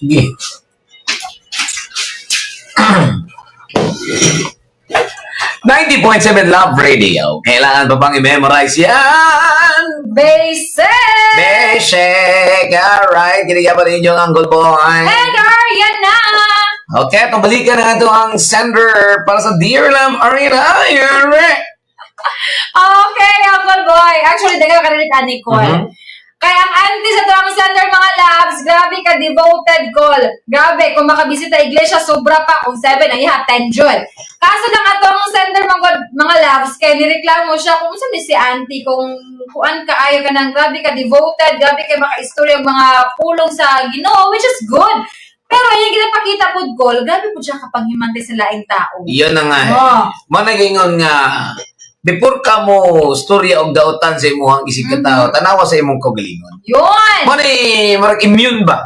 ...90.7 Love Radio. Kailangan pa bang i-memorize yan? Basic! Basic! Alright, kiniga pa rin yung Uncle Boy. And Ariana! Okay, pabalikan na ito ang sender para sa Dear Love Ariana. Okay, Uncle Boy. Actually, daga ka rin ka, Nicole. Kaya ang auntie sa ang sender, mga loves, grabe ka, devoted call. Grabe, kung makabisita iglesia, sobra pa. Kung 7, ay 10 June. Kaso lang ato ang sender, mga loves, kaya nireklamo siya kung saan si auntie, kung kuan ka, ayaw ka ng grabe ka, devoted, grabe ka maka-istorya ng mga pulong sa Ginoo, which is good. Pero yung ginapakita po call, grabe po siya kapanghimante sa laing tao. Iyon na nga. Oh. Managingon nga, before ka mo storya og dautan sa imong isig ka tao, tanawa sa imong kaugalingon. Yun! Marag immune ba?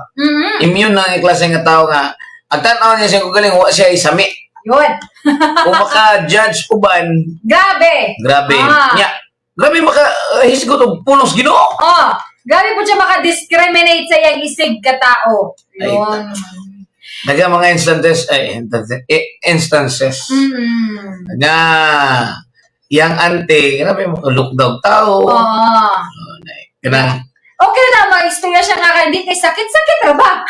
Immune na ang klase nga tao nga, ang tanaw niya sa kaugalingon, wa siya isami. Yun! Kung maka-judge uban, Grabe! grabe. Ah. Nya, grabe maka-hisgot og pulos Ginoo. Oh, grabe po siya maka-discriminate sa iyang isig ka tao. Yun. Naga mga instances. Na yang ante, grabe maka-look-down tao. Oo. Kanang, Okay na, mag-istorya siya nga kay di kay sakit-sakit ra ba?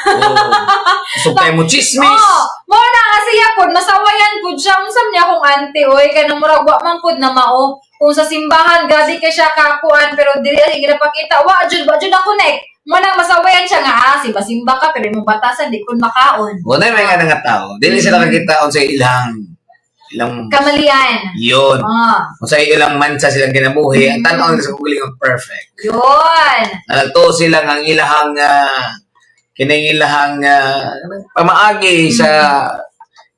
so tayo mo chismis. Oo. Mo na kasi yapon, masawayan pud siya. Unsam niya kung ante, oy, kanang murag wa man pud na mao. Kung sa simbahan, gadi kay siya kakuan, pero dili ay ginapakita. Wa jud na connect. Mo nang masawayan siya nga, simba-simba ka, pero imong batasan, di kun makaon. Wala may nga nga tao. Dili sila kakitaon sa ilang Kamalian. yun. Ah. Kung sa ilang mansa silang kinabuhi, ang tanaw nila sa kuguling perfect. Yun. Nalagto silang ang ilahang kining ilahang pamaagi sa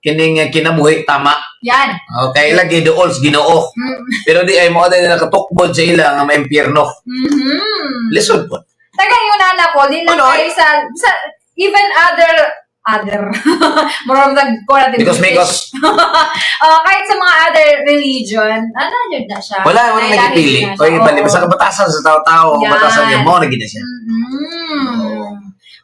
kining kinabuhi tama. Yan. Okay, lagi dool sa Ginoo. Pero di ay mo na nakatukbod sa ilang nga maimpyerno. Lisod po. Taga yung anak ko, di lang Ano? kayo sa even other marami nag-call Mikos. kahit sa mga other religion, yun na siya. Wala Nailahi nagipili. na siya. O ibali, Oo. basta kabatasan sa tao-tao, Yan. batasan niya, mo na gina siya.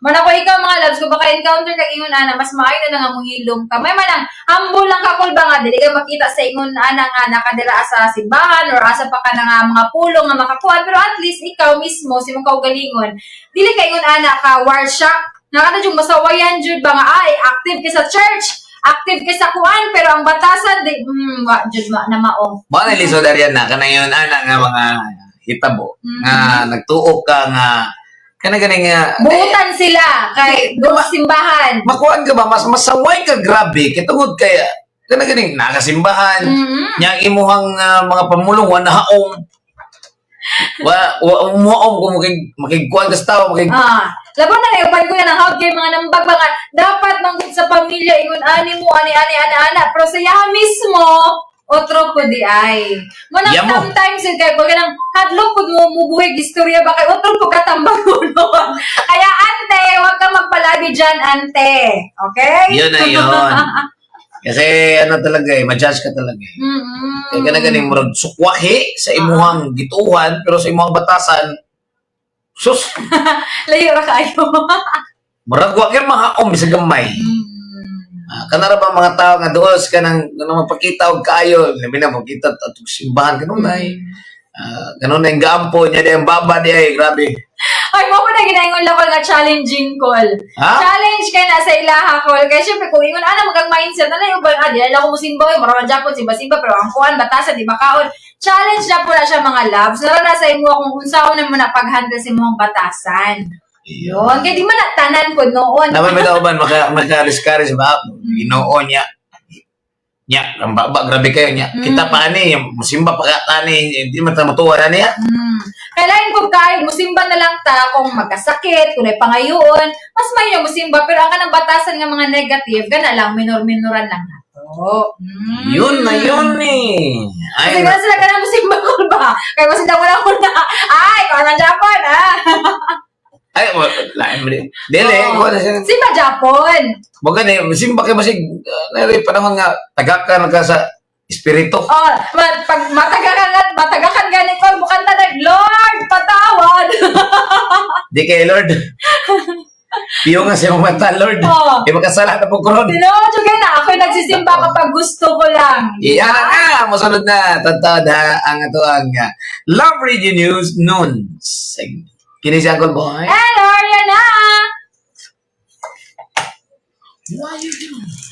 Man ako ikaw mga loves, kung baka encounter kag ingon ana, mas maayo na nga mong hilom ka. May manang humble lang ka kul ba nga dili ka makita sa ingon ana nga nakadira sa simbahan or asa pa ka na nga mga pulong nga makakuan, pero at least ikaw mismo si mong kaugalingon dili ka ingon ana ka worship. Nakata yung masawayan jud ba nga ay active ka sa church, active ka sa kuan, pero ang batasan di wa jud na mao. Mga nalisod ariyan na, kanang yun, anak nga mga hitabo, nga nagtuok ka nga, kanang nga, Buutan sila kay doon sa simbahan. makuhaan ka ba, mas masaway ka grabe, kitungod kaya, kanang nakasimbahan, nya imuhang mga pamulong, wanahaong, umuhaong kung makigkuhan ka sa tao, Laban na uban ko yan ang hawag kay mga nambag mga dapat manggod sa pamilya ingon ani mo ani ana pero sa yaha mismo otro ko di ay. Manang Yamo. sometimes kay pag nang hadlok pud mo mubuhig istorya ba kay otro ko katambag noon. Kaya ante, wag ka magpalagi diyan ante. Okay? yun na yun. Kasi ano talaga ma-judge ka talaga Kaya ganing murag sukwahi sa imuhang gituhan, pero sa imuhang batasan, sus, Layo ra kayo. murag wa gyud mahaom sa gamay. Kanara ba mga tao nga duos ka nang magpakita og kaayo, labi na magkita at simbahan kanon ay. Kanon na yung gaampo niya di ang baba di ay grabe. Ay, mo na ginaingon lang ko nga challenging call. Ha? Challenge kay na sa ilaha call. Kaya syempre, kung ingon, magang mindset, yung ba, di alam ko mo simba, maraman Japon, simba-simba, pero ang kuhan, batasan, di ba kaon? Challenge na po na siya mga loves. Nara sa imo kung unsaon na mo na pag-handle sa imong batasan. Yun. Kaya di man natanan po noon. Naman may tauban maka-discourage ba? Ginoo niya. Nya, ang baba, grabe kayo niya. Kita pa ani, musimba pa ka ani, hindi man ta matuwa na niya. Kailangan po kayo, musimba na lang ta kung magkasakit, kung may pangayoon, mas may yung musimba, pero ang kanang batasan ng mga negative, gana lang, minor-minoran lang na to. Yun na yun eh. Kasi gana sila kanang musimba ko ba? Kaya masinda mo na ko na, ay, kung naman Japon, Ay, lain mo din. Dili, ko na siya. Simba Japon. Baga na, musimba kayo masig, panahon nga, tagakan ka sa espiritu. Oh, pag matagakan ganit ko, bukan tanag, Lord, patawad. Di kay Lord. Piyo nga siya mamata, Lord. Oo. Makasala na po ko ron. Tinood ka na. Ako'y nagsisimba kapag gusto ko lang. Iyan na, masunod na. Tantad ha, ang ito ang Love Radio News noon. Kini si Uncle Boy. Hello, yan na! Why you doing?